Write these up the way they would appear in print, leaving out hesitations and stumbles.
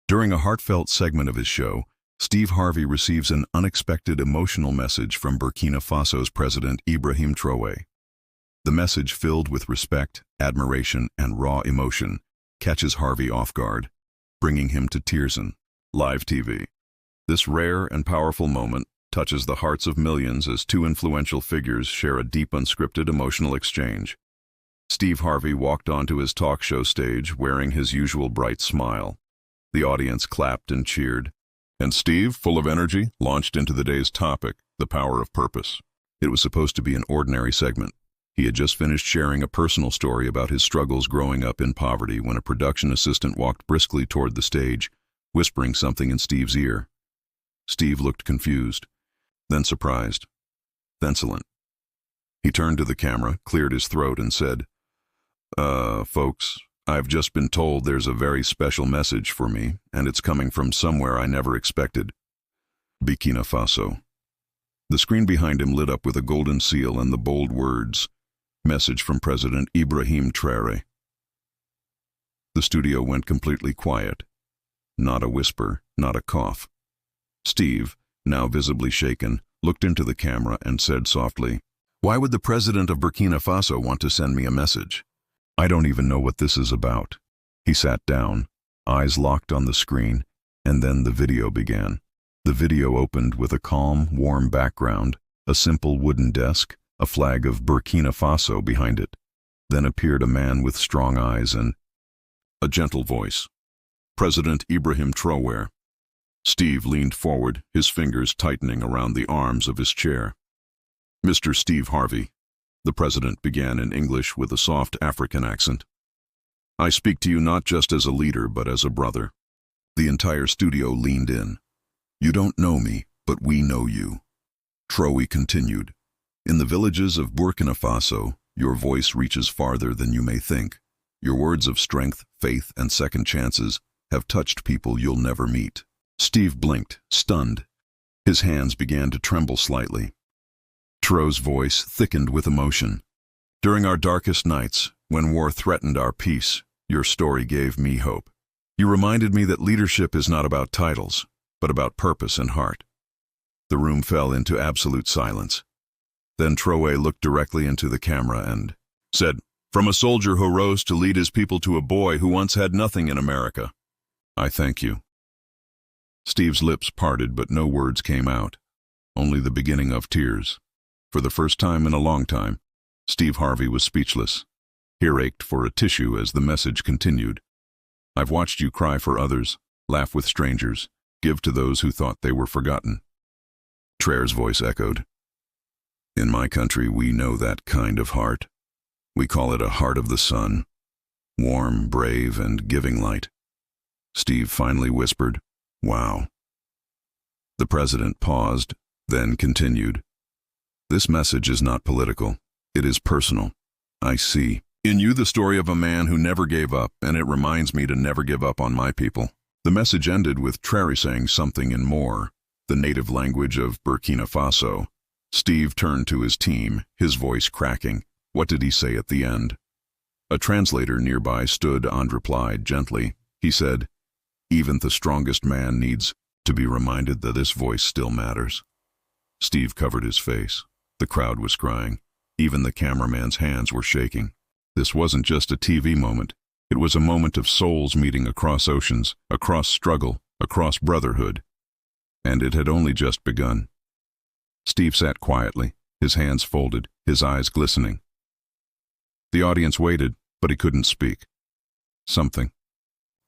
During a heartfelt segment of his show, Steve Harvey receives an unexpected emotional message from Burkina Faso's president Ibrahim Traoré. The message, filled with respect, admiration, and raw emotion, catches Harvey off guard, bringing him to tears on live TV. This rare and powerful moment touches the hearts of millions as two influential figures share a deep unscripted emotional exchange. Steve Harvey walked onto his talk show stage wearing his usual bright smile. The audience clapped and cheered, and Steve, full of energy, launched into the day's topic, the power of purpose. It was supposed to be an ordinary segment. He had just finished sharing a personal story about his struggles growing up in poverty when a production assistant walked briskly toward the stage, whispering something in Steve's ear. Steve looked confused, then surprised, then silent. He turned to the camera, cleared his throat, and said, folks, I've just been told there's a very special message for me, and it's coming from somewhere I never expected. Burkina Faso. The screen behind him lit up with a golden seal and the bold words, "Message from President Ibrahim Traoré." The studio went completely quiet. Not a whisper, not a cough. Steve, now visibly shaken, looked into the camera and said softly, "Why would the president of Burkina Faso want to send me a message? I don't even know what this is about." He sat down, eyes locked on the screen, and then the video began. The video opened with a calm, warm background, a simple wooden desk, a flag of Burkina Faso behind it. Then appeared a man with strong eyes and a gentle voice. "President Ibrahim Traoré." Steve leaned forward, his fingers tightening around the arms of his chair. "Mr. Steve Harvey," the president began in English with a soft African accent. "I speak to you not just as a leader, but as a brother." The entire studio leaned in. "You don't know me, but we know you." Traoré continued, "In the villages of Burkina Faso, your voice reaches farther than you may think. Your words of strength, faith, and second chances have touched people you'll never meet." Steve blinked, stunned. His hands began to tremble slightly. Traoré's voice thickened with emotion. "During our darkest nights, when war threatened our peace, your story gave me hope. You reminded me that leadership is not about titles, but about purpose and heart." The room fell into absolute silence. Then Traoré looked directly into the camera and said, "From a soldier who rose to lead his people to a boy who once had nothing in America, I thank you." Steve's lips parted, but no words came out, only the beginning of tears. For the first time in a long time, Steve Harvey was speechless. He ached for a tissue as the message continued. "I've watched you cry for others, laugh with strangers, give to those who thought they were forgotten." Traoré's voice echoed. "In my country, we know that kind of heart. We call it a heart of the sun, warm, brave, and giving light." Steve finally whispered, "Wow." The president paused, then continued, "This message is not political. It is personal. I see in you the story of a man who never gave up, and it reminds me to never give up on my people." The message ended with Traoré saying something in Moor, the native language of Burkina Faso. Steve turned to his team, his voice cracking. What did he say at the end? A translator nearby stood and replied gently. He said, "Even the strongest man needs to be reminded that this voice still matters." Steve covered his face. The crowd was crying. Even the cameraman's hands were shaking. This wasn't just a TV moment. It was a moment of souls meeting across oceans, across struggle, across brotherhood. And it had only just begun. Steve sat quietly, his hands folded, his eyes glistening. The audience waited, but he couldn't speak. Something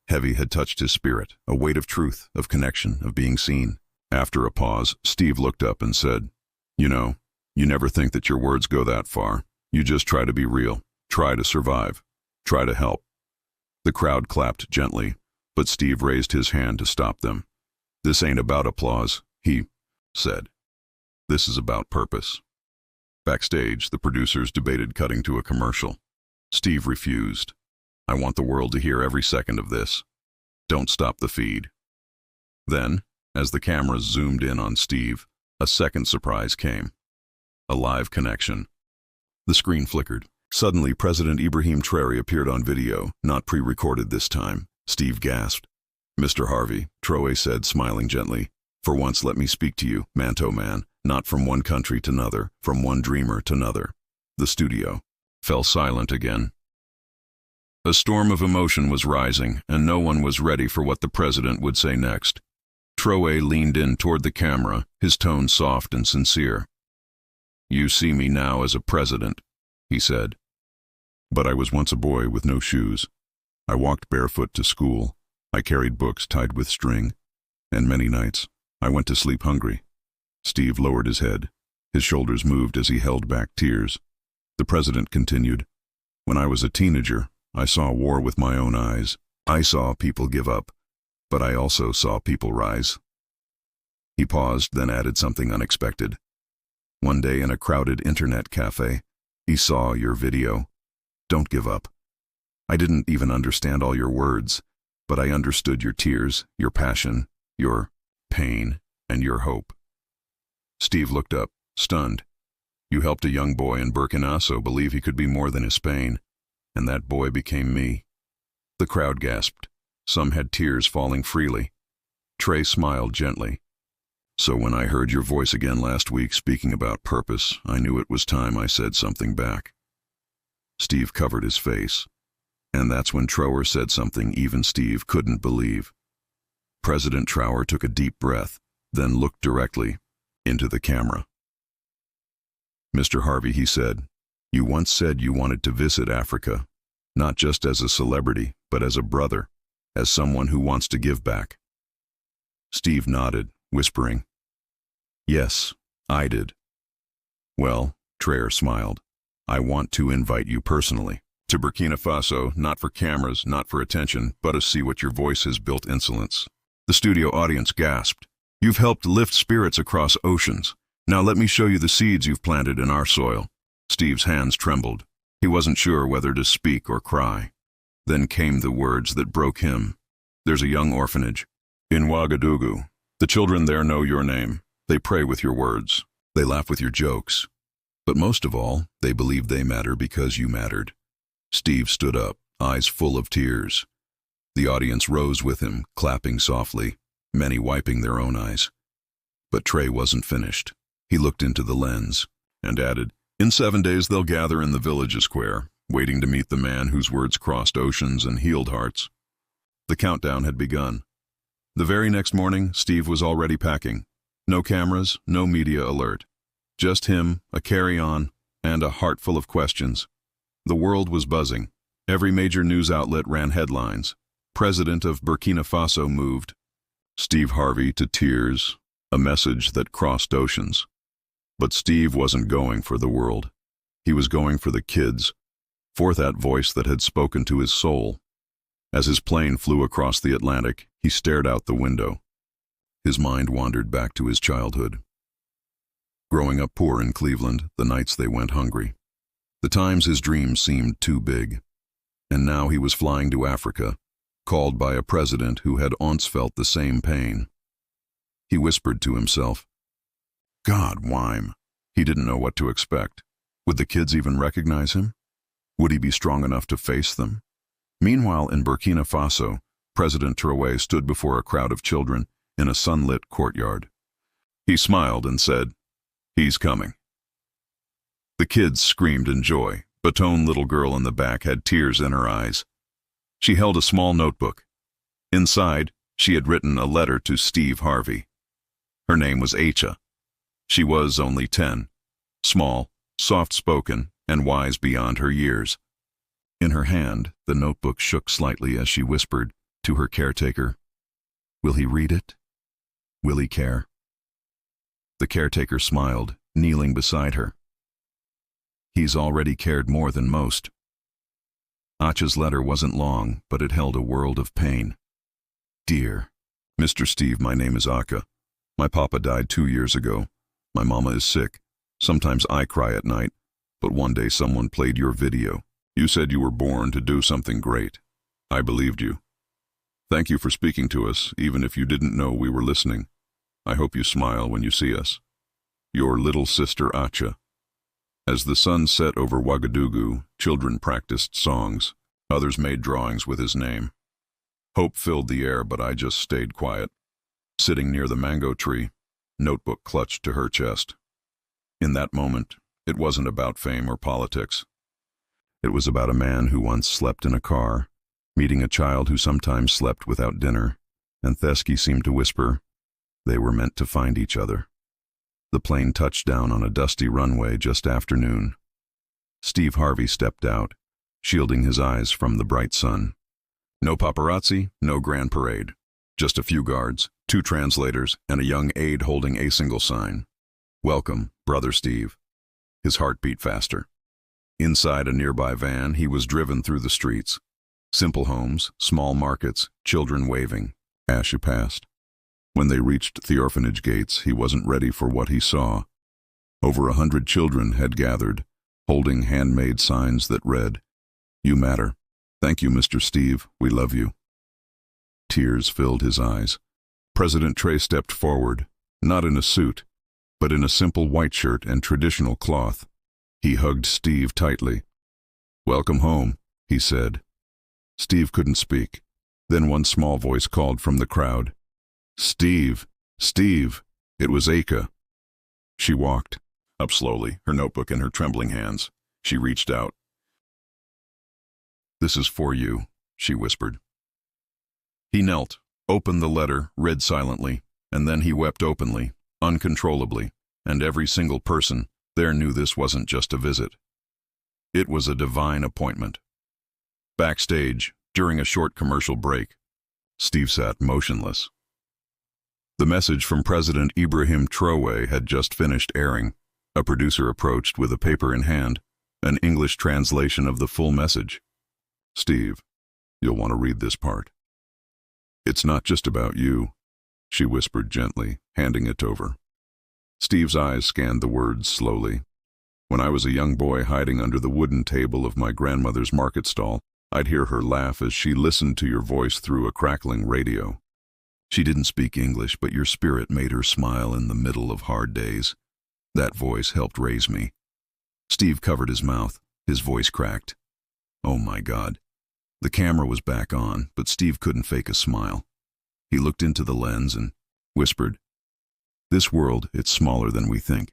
heavy had touched his spirit, a weight of truth, of connection, of being seen. After a pause, Steve looked up and said, "You know, you never think that your words go that far. You just try to be real, try to survive, try to help." The crowd clapped gently, but Steve raised his hand to stop them. "This ain't about applause," he said. "This is about purpose." Backstage, the producers debated cutting to a commercial. Steve refused. "I want the world to hear every second of this. Don't stop the feed." Then, as the cameras zoomed in on Steve, a second surprise came. A live connection. The screen flickered. Suddenly, President Ibrahim Traoré appeared on video, not pre-recorded this time. Steve gasped. Mr. Harvey, Traoré said, smiling gently. For once let me speak to you, man to man, not from one country to another, from one dreamer to another. The studio fell silent again. A storm of emotion was rising, and no one was ready for what the president would say next. Traoré leaned in toward the camera, his tone soft and sincere. You see me now as a president, he said. But I was once a boy with no shoes. I walked barefoot to school. I carried books tied with string. And many nights, I went to sleep hungry. Steve lowered his head. His shoulders moved as he held back tears. The president continued, When I was a teenager, I saw war with my own eyes. I saw people give up, but I also saw people rise. He paused, then added something unexpected. One day in a crowded internet cafe, he saw your video. Don't give up. I didn't even understand all your words, but I understood your tears, your passion, your pain, and your hope. Steve looked up, stunned. You helped a young boy in Burkina Faso believe he could be more than his pain, and that boy became me. The crowd gasped. Some had tears falling freely. Trey smiled gently. So when I heard your voice again last week speaking about purpose, I knew it was time I said something back. Steve covered his face. And that's when Traoré said something even Steve couldn't believe. President Traoré took a deep breath, then looked directly into the camera. Mr. Harvey, he said, you once said you wanted to visit Africa, not just as a celebrity, but as a brother, as someone who wants to give back. Steve nodded, whispering, Yes, I did. Well, Traoré smiled, I want to invite you personally to Burkina Faso, not for cameras, not for attention, but to see what your voice has built insolence. The studio audience gasped. You've helped lift spirits across oceans. Now let me show you the seeds you've planted in our soil. Steve's hands trembled. He wasn't sure whether to speak or cry. Then came the words that broke him. There's a young orphanage in Ouagadougou. The children there know your name. They pray with your words. They laugh with your jokes. But most of all, they believe they matter because you mattered. Steve stood up, eyes full of tears. The audience rose with him, clapping softly, many wiping their own eyes. But Trey wasn't finished. He looked into the lens and added, In 7 days they'll gather in the village square, waiting to meet the man whose words crossed oceans and healed hearts. The countdown had begun. The very next morning, Steve was already packing. No cameras, no media alert. Just him, a carry-on, and a heart full of questions. The world was buzzing. Every major news outlet ran headlines. President of Burkina Faso moved. Steve Harvey to tears, a message that crossed oceans. But Steve wasn't going for the world. He was going for the kids, for that voice that had spoken to his soul. As his plane flew across the Atlantic, he stared out the window. His mind wandered back to his childhood. Growing up poor in Cleveland, the nights they went hungry. The times his dreams seemed too big. And now he was flying to Africa, called by a president who had once felt the same pain. He whispered to himself, God, Wime. He didn't know what to expect. Would the kids even recognize him? Would he be strong enough to face them? Meanwhile, in Burkina Faso, President Traoré stood before a crowd of children in a sunlit courtyard. He smiled and said, He's coming. The kids screamed in joy. Baton little girl in the back had tears in her eyes. She held a small notebook. Inside, she had written a letter to Steve Harvey. Her name was Acha. She was only 10, small, soft-spoken, and wise beyond her years. In her hand, the notebook shook slightly as she whispered to her caretaker, Will he read it? Will he care? The caretaker smiled, kneeling beside her. He's already cared more than most. Acha's letter wasn't long, but it held a world of pain. Dear Mr. Steve, my name is Acha. My papa died 2 years ago. My mama is sick. Sometimes I cry at night, but one day someone played your video. You said you were born to do something great. I believed you. Thank you for speaking to us, even if you didn't know we were listening. I hope you smile when you see us. Your little sister Acha. As the sun set over Ouagadougou, children practiced songs. Others made drawings with his name. Hope filled the air, but I just stayed quiet, sitting near the mango tree, notebook clutched to her chest. In that moment, it wasn't about fame or politics. It was about a man who once slept in a car, meeting a child who sometimes slept without dinner, and Thesky seemed to whisper, they were meant to find each other. The plane touched down on a dusty runway just after noon. Steve Harvey stepped out, shielding his eyes from the bright sun. No paparazzi, no grand parade. Just a few guards, 2 translators, and a young aide holding a single sign. Welcome, Brother Steve. His heart beat faster. Inside a nearby van, he was driven through the streets. Simple homes, small markets, children waving, as you passed. When they reached the orphanage gates, he wasn't ready for what he saw. Over 100 children had gathered, holding handmade signs that read, "You matter. Thank you, Mr. Steve. We love you." Tears filled his eyes. President Traoré stepped forward, not in a suit, but in a simple white shirt and traditional cloth. He hugged Steve tightly. "Welcome home," he said. Steve couldn't speak. Then one small voice called from the crowd. "Steve! Steve!" It was Aka. She walked up slowly, her notebook in her trembling hands. She reached out. "This is for you," she whispered. He knelt, opened the letter, read silently, and then he wept openly, uncontrollably, and every single person there knew this wasn't just a visit. It was a divine appointment. Backstage, during a short commercial break, Steve sat motionless. The message from President Ibrahim Traoré had just finished airing. A producer approached with a paper in hand, an English translation of the full message. "Steve, you'll want to read this part." "It's not just about you," she whispered gently, handing it over. Steve's eyes scanned the words slowly. "When I was a young boy hiding under the wooden table of my grandmother's market stall, I'd hear her laugh as she listened to your voice through a crackling radio. She didn't speak English, but your spirit made her smile in the middle of hard days. That voice helped raise me." Steve covered his mouth. His voice cracked. Oh my God. The camera was back on, but Steve couldn't fake a smile. He looked into the lens and whispered, "This world, it's smaller than we think.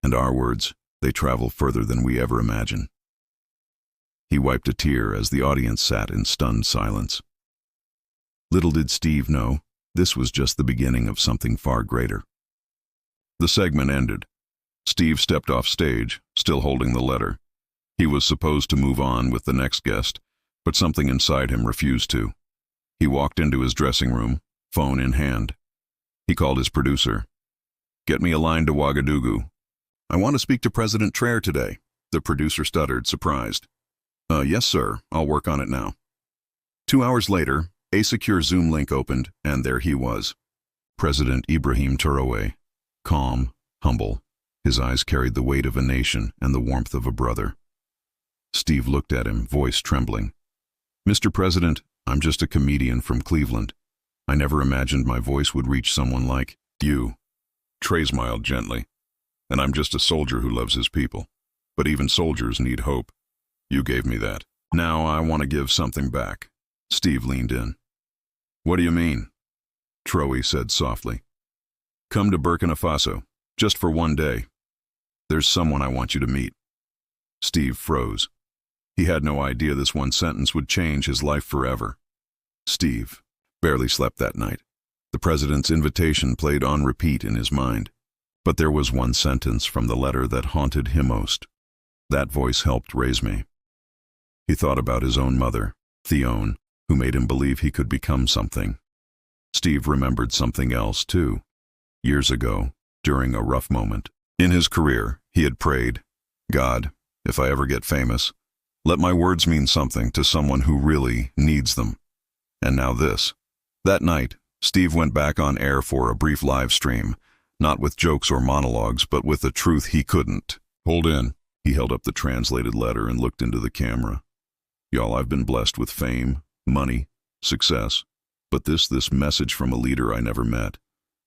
And our words, they travel further than we ever imagine." He wiped a tear as the audience sat in stunned silence. Little did Steve know, this was just the beginning of something far greater. The segment ended. Steve stepped off stage, still holding the letter. He was supposed to move on with the next guest, but something inside him refused to. He walked into his dressing room, phone in hand. He called his producer. "Get me a line to Ouagadougou. I want to speak to President Traoré today." The producer stuttered, surprised. Yes, sir. I'll work on it now." 2 hours later, a secure Zoom link opened, and there he was. President Ibrahim Traoré, calm, humble. His eyes carried the weight of a nation and the warmth of a brother. Steve looked at him, voice trembling. "Mr. President, I'm just a comedian from Cleveland. I never imagined my voice would reach someone like you." Traoré smiled gently. "And I'm just a soldier who loves his people. But even soldiers need hope. You gave me that. Now I want to give something back." Steve leaned in. "What do you mean?" Traoré said softly. "Come to Burkina Faso, just for 1 day. There's someone I want you to meet." Steve froze. He had no idea this one sentence would change his life forever. Steve barely slept that night. The president's invitation played on repeat in his mind. But there was one sentence from the letter that haunted him most. That voice helped raise me. He thought about his own mother, Theone, who made him believe he could become something. Steve remembered something else, too. Years ago, during a rough moment in his career, he had prayed, "God, if I ever get famous, let my words mean something to someone who really needs them." And now this. That night, Steve went back on air for a brief live stream, not with jokes or monologues, but with a truth he couldn't hold in. He held up the translated letter and looked into the camera. "Y'all, I've been blessed with fame, money, success, but this message from a leader I never met,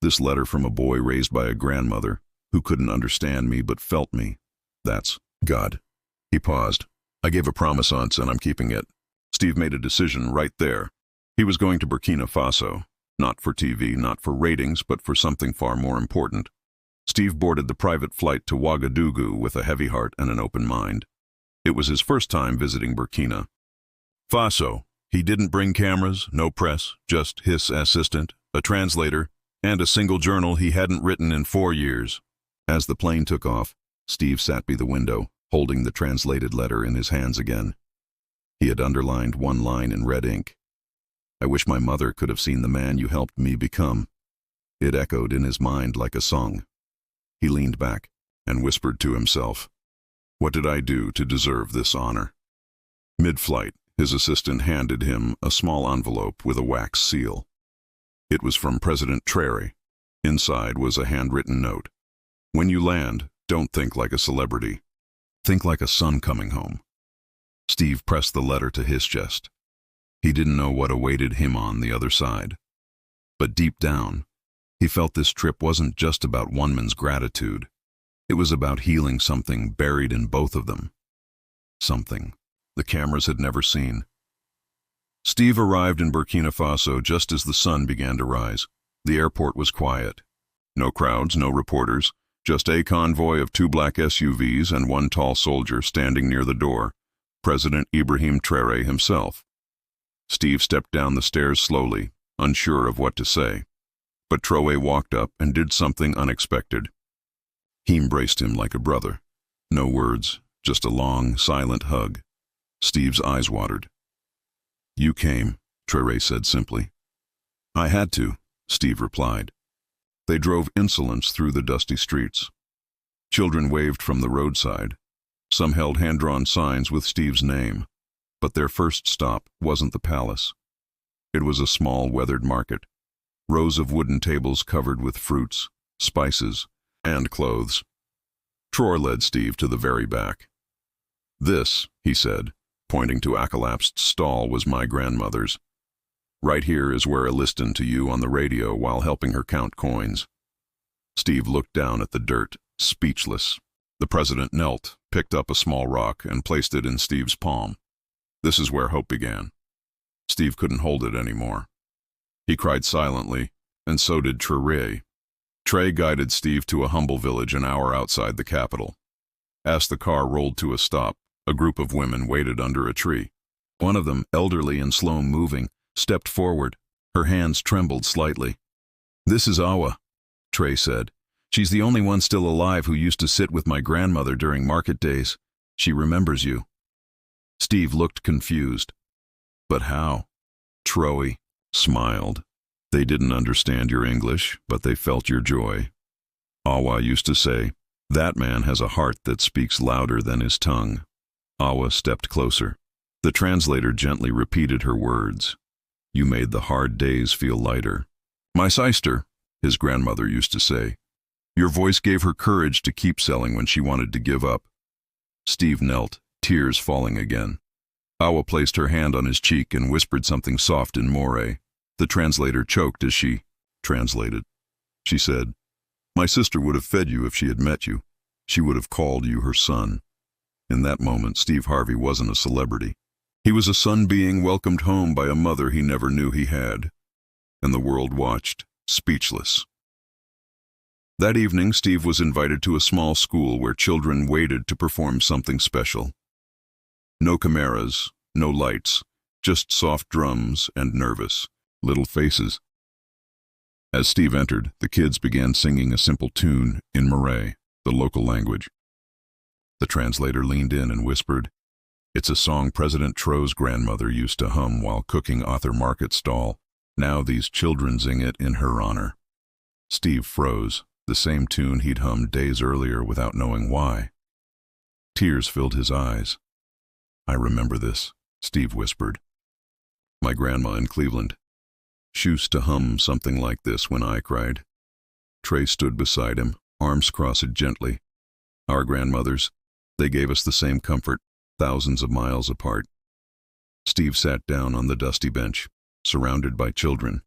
this letter from a boy raised by a grandmother who couldn't understand me but felt me, that's God." He paused. "I gave a promise once and I'm keeping it." Steve made a decision right there. He was going to Burkina Faso, not for TV, not for ratings, but for something far more important. Steve boarded the private flight to Ouagadougou with a heavy heart and an open mind. It was his first time visiting Burkina Faso. He didn't bring cameras, no press, just his assistant, a translator, and a single journal he hadn't written in 4 years. As the plane took off, Steve sat by the window, holding the translated letter in his hands again. He had underlined one line in red ink. "I wish my mother could have seen the man you helped me become." It echoed in his mind like a song. He leaned back and whispered to himself, "What did I do to deserve this honor?" Mid-flight, his assistant handed him a small envelope with a wax seal. It was from President Traoré. Inside was a handwritten note. "When you land, don't think like a celebrity. Think like a son coming home." Steve pressed the letter to his chest. He didn't know what awaited him on the other side. But deep down, he felt this trip wasn't just about one man's gratitude. It was about healing something buried in both of them. Something the cameras had never seen. Steve arrived in Burkina Faso just as the sun began to rise. The airport was quiet. No crowds, no reporters, just a convoy of 2 black SUVs and 1 tall soldier standing near the door, President Ibrahim Traoré himself. Steve stepped down the stairs slowly, unsure of what to say. But Traoré walked up and did something unexpected. He embraced him like a brother. No words, just a long, silent hug. Steve's eyes watered. "You came," Traoré said simply. "I had to," Steve replied. They drove insolence through the dusty streets. Children waved from the roadside. Some held hand-drawn signs with Steve's name. But their first stop wasn't the palace. It was a small, weathered market. Rows of wooden tables covered with fruits, spices, and clothes. Traoré led Steve to the very back. "This," he said, pointing to a collapsed stall, "was my grandmother's. Right here is where I listened to you on the radio while helping her count coins." Steve looked down at the dirt, speechless. The president knelt, picked up a small rock, and placed it in Steve's palm. "This is where hope began." Steve couldn't hold it anymore. He cried silently, and so did Traoré. Traoré guided Steve to a humble village an hour outside the capital. As the car rolled to a stop, a group of women waited under a tree. One of them, elderly and slow-moving, stepped forward. Her hands trembled slightly. "This is Awa," Traoré said. "She's the only one still alive who used to sit with my grandmother during market days. She remembers you." Steve looked confused. "But how?" Traoré smiled. "They didn't understand your English, but they felt your joy. Awa used to say, 'That man has a heart that speaks louder than his tongue.'" Awa stepped closer. The translator gently repeated her words. "You made the hard days feel lighter. My sister," his grandmother used to say. "Your voice gave her courage to keep selling when she wanted to give up." Steve knelt, tears falling again. Awa placed her hand on his cheek and whispered something soft in Moray. The translator choked as she translated. She said, "My sister would have fed you if she had met you. She would have called you her son." In that moment, Steve Harvey wasn't a celebrity. He was a son being welcomed home by a mother he never knew he had. And the world watched, speechless. That evening, Steve was invited to a small school where children waited to perform something special. No cameras, no lights, just soft drums and nervous, little faces. As Steve entered, the kids began singing a simple tune in Marais, the local language. The translator leaned in and whispered, "It's a song President Traoré's grandmother used to hum while cooking Author Market stall. Now these children sing it in her honor." Steve froze, the same tune he'd hummed days earlier without knowing why. Tears filled his eyes. "I remember this," Steve whispered. "My grandma in Cleveland. She used to hum something like this when I cried." Traoré stood beside him, arms crossed gently. "Our grandmothers, they gave us the same comfort, thousands of miles apart." Steve sat down on the dusty bench, surrounded by children.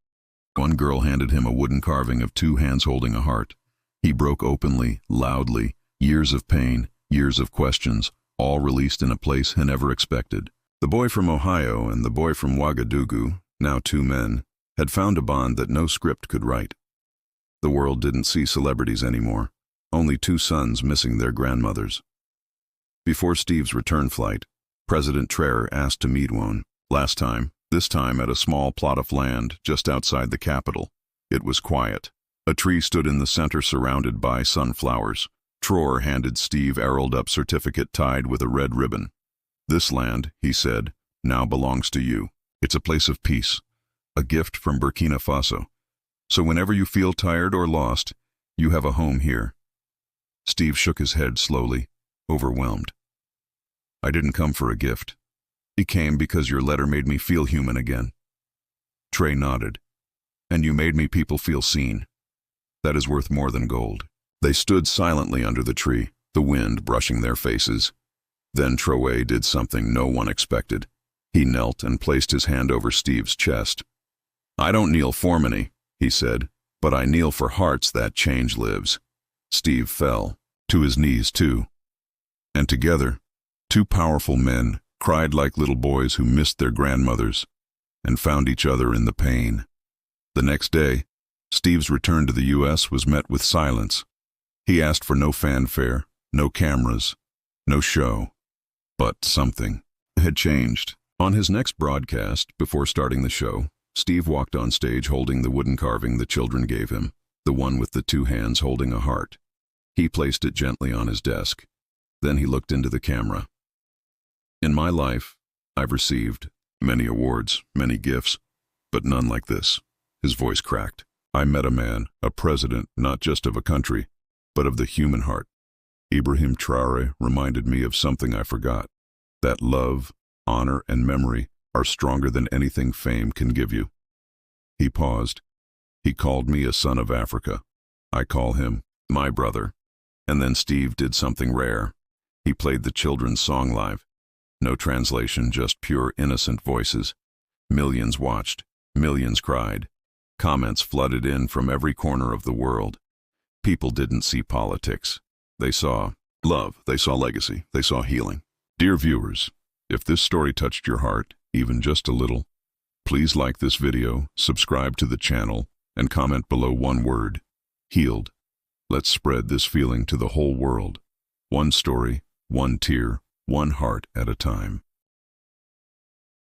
One girl handed him a wooden carving of 2 hands holding a heart. He broke openly, loudly, years of pain, years of questions, all released in a place he never expected. The boy from Ohio and the boy from Ouagadougou, now 2 men, had found a bond that no script could write. The world didn't see celebrities anymore, only 2 sons missing their grandmothers. Before Steve's return flight, President Traore asked to meet one. This time at a small plot of land just outside the capital. It was quiet. A tree stood in the center surrounded by sunflowers. Traore handed Steve a rolled-up certificate tied with a red ribbon. "This land," he said, "now belongs to you. It's a place of peace, a gift from Burkina Faso. So whenever you feel tired or lost, you have a home here." Steve shook his head slowly, overwhelmed. "I didn't come for a gift. He came because your letter made me feel human again." Traore nodded. "And you made me people feel seen. That is worth more than gold." They stood silently under the tree, the wind brushing their faces. Then Traore did something no one expected. He knelt and placed his hand over Steve's chest. "I don't kneel for money," he said, "but I kneel for hearts that change lives." Steve fell, to his knees too. And together, 2 powerful men cried like little boys who missed their grandmothers and found each other in the pain. The next day, Steve's return to the U.S. was met with silence. He asked for no fanfare, no cameras, no show. But something had changed. On his next broadcast, before starting the show, Steve walked on stage holding the wooden carving the children gave him, the one with the 2 hands holding a heart. He placed it gently on his desk. Then he looked into the camera. "In my life, I've received many awards, many gifts, but none like this." His voice cracked. "I met a man, a president, not just of a country, but of the human heart. Ibrahim Traore reminded me of something I forgot, that love, honor, and memory are stronger than anything fame can give you." He paused. "He called me a son of Africa. I call him my brother." And then Steve did something rare. He played the children's song live. No translation, just pure innocent voices. Millions watched, millions cried. Comments flooded in from every corner of the world. People didn't see politics. They saw love, they saw legacy, they saw healing. Dear viewers, if this story touched your heart, even just a little, please like this video, subscribe to the channel, and comment below one word: healed. Let's spread this feeling to the whole world. One story, one tear, one heart at a time.